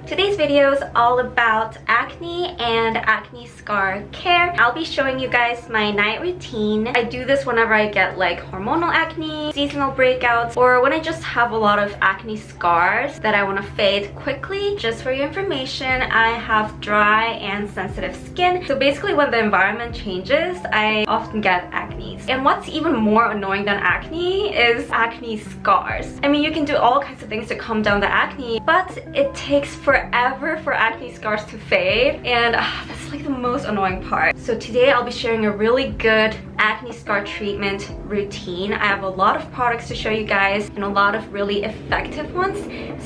Today's video is all about acne and acne scar care. I'll be showing you guys my night routine. I do this whenever I get like hormonal acne, seasonal breakouts, or when I just have a lot of acne scars that I want to fade quickly. Just for your information, I have dry and sensitive skin. So basically when the environment changes, I often get acne. And what's even more annoying than acne is acne scars. I mean, you can do all kinds of things to calm down the acne, but it takes forever for acne scars to fade, and that's like the most annoying part. So today I'll be sharing a really good acne scar treatment routine. I have a lot of products to show you guys and a lot of really effective ones,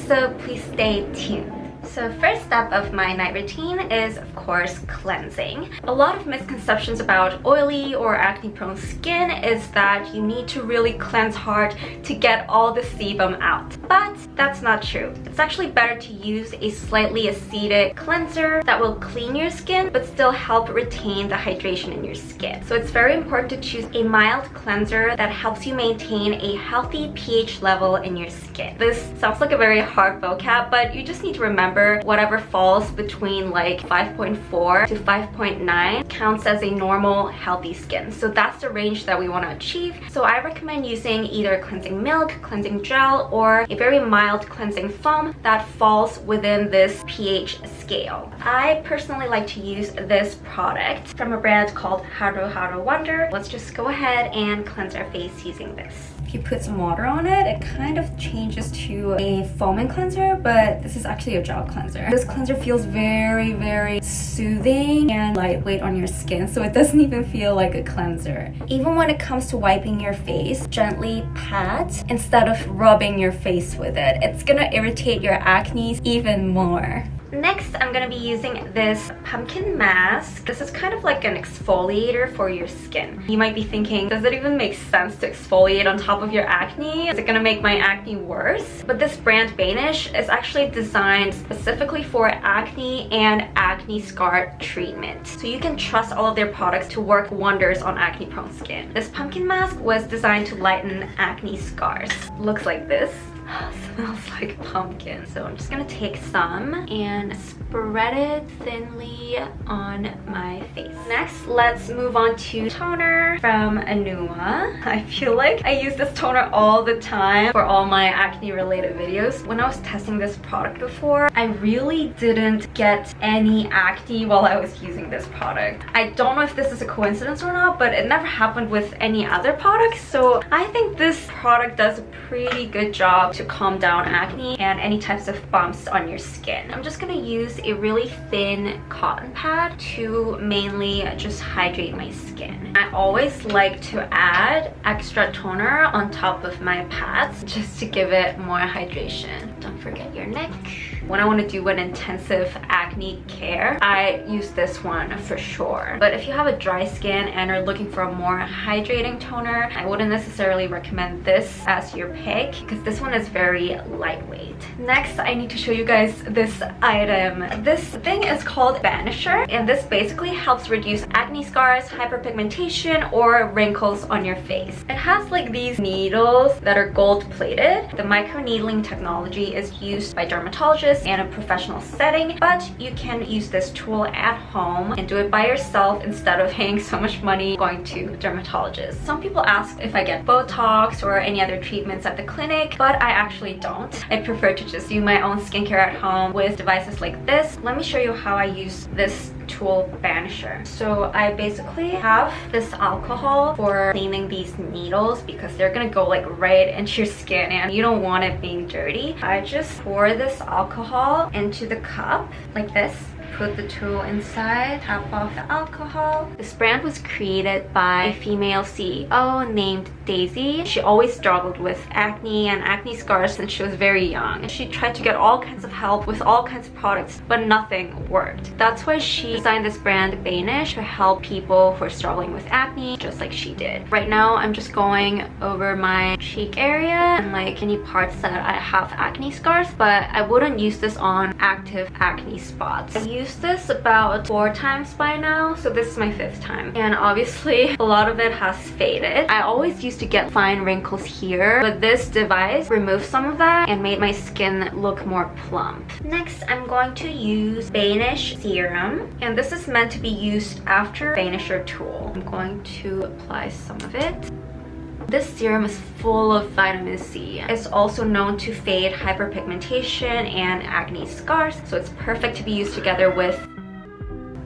so please stay tuned. So first step of my night routine is, of course, cleansing. A lot of misconceptions about oily or acne prone skin is that you need to really cleanse hard to get all the sebum out. But that's not true. It's actually better to use a slightly acidic cleanser that will clean your skin but still help retain the hydration in your skin. So it's very important to choose a mild cleanser that helps you maintain a healthy pH level in your skin. This sounds like a very hard vocab, but you just need to remember whatever falls between like 5.4 to 5.9 counts as a normal healthy skin. So that's the range that we want to achieve. So I recommend using either cleansing milk, cleansing gel, or a very mild cleansing foam that falls within this pH scale. I personally like to use this product from a brand called Haruharu Wonder. Let's just go ahead and cleanse our face using this. If you put some water on it, it kind of changes to a foaming cleanser, but this is actually a gel cleanser. This cleanser feels very soothing and lightweight on your skin, so it doesn't even feel like a cleanser. Even when it comes to wiping your face, gently pat instead of rubbing your face with it. It's gonna irritate your acne even more. Next, I'm gonna be using this pumpkin mask. This is kind of like an exfoliator for your skin. You might be thinking, does it even make sense to exfoliate on top of your acne? Is it gonna make my acne worse? But this brand Banish is actually designed specifically for acne and acne scar treatment. So you can trust all of their products to work wonders on acne prone skin. This pumpkin mask was designed to lighten acne scars. Looks like this. Smells like pumpkin. So I'm just gonna take some and spread it thinly on my face. Next, let's move on to toner from Anua. I feel like I use this toner all the time for all my acne related videos. When I was testing this product before, I really didn't get any acne while I was using this product. I don't know if this is a coincidence or not, but it never happened with any other products. So I think this product does a pretty good job to calm down acne and any types of bumps on your skin. I'm just gonna use a really thin cotton pad to mainly just hydrate my skin. I always like to add extra toner on top of my pads just to give it more hydration. Don't forget your neck. When I want to do an intensive acne care, I use this one for sure. But if you have a dry skin and are looking for a more hydrating toner, I wouldn't necessarily recommend this as your pick because this one is very lightweight. Next, I need to show you guys this item. This thing is called Banisher, and this basically helps reduce acne scars, hyperpigmentation, or wrinkles on your face. It has like these needles that are gold plated. The microneedling technology is used by dermatologists in a professional setting, but you can use this tool at home and do it by yourself instead of paying so much money going to dermatologists. Some people ask if I get Botox or any other treatments at the clinic, but I actually don't. I prefer to just do my own skincare at home with devices like this. Let me show you how I use this tool Banisher. So I basically have this alcohol for cleaning these needles because they're gonna go like right into your skin and you don't want it being dirty. I just pour this alcohol into the cup like this. Put the tool inside, tap off the alcohol. This brand was created by a female CEO named Daisy. She always struggled with acne and acne scars since she was very young. She tried to get all kinds of help with all kinds of products, but nothing worked. That's why she designed this brand Banish to help people who are struggling with acne, just like she did. Right now, I'm just going over my cheek area and like any parts that I have acne scars, but I wouldn't use this on active acne spots. I used this about 4 times by now, so this is my 5th time, and obviously a lot of it has faded. I always use used to get fine wrinkles here, but this device removed some of that and made my skin look more plump. Next, I'm going to use Banish Serum, and this is meant to be used after Banisher tool. I'm going to apply some of it. This serum is full of vitamin C. It's also known to fade hyperpigmentation and acne scars, so it's perfect to be used together with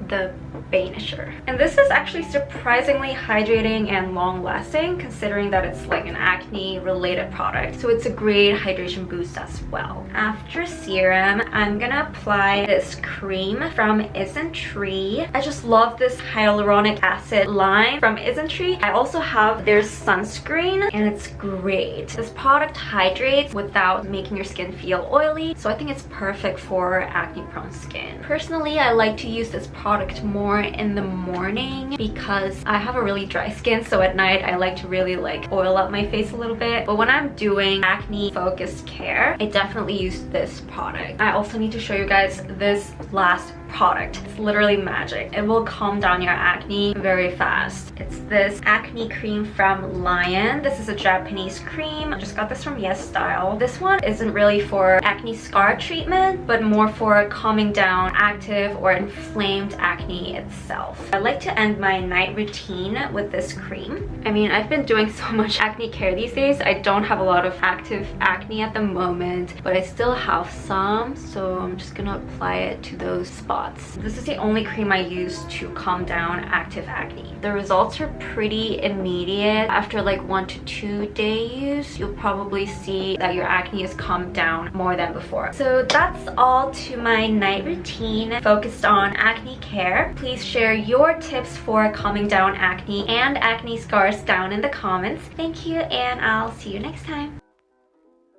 the Banisher. And this is actually surprisingly hydrating and long-lasting, considering that it's like an acne related product, so it's a great hydration boost as well. After serum, I'm gonna apply this cream from Isntree. I just love this hyaluronic acid line from Isntree. I also have their sunscreen, and it's great. This product hydrates without making your skin feel oily, so I think it's perfect for acne prone skin. Personally, I like to use this product more in the morning because I have a really dry skin, so at night I like to really like oil up my face a little bit. But when I'm doing acne focused care, I definitely use this product. I also need to show you guys this last product. It's literally magic. It will calm down your acne very fast. It's this acne cream from Lion. This is a Japanese cream. I just got this from Yes Style. This one isn't really for acne scar treatment, but more for calming down active or inflamed acne itself. I like to end my night routine with this cream. I mean, I've been doing so much acne care these days. I don't have a lot of active acne at the moment, but I still have some, so I'm just gonna apply it to those spots. This is the only cream I use to calm down active acne. The results are pretty immediate. After like 1 to 2 day use, you'll probably see that your acne has calmed down more than before. So that's all to my night routine focused on acne care. Please share your tips for calming down acne and acne scars down in the comments. Thank you, and I'll see you next time.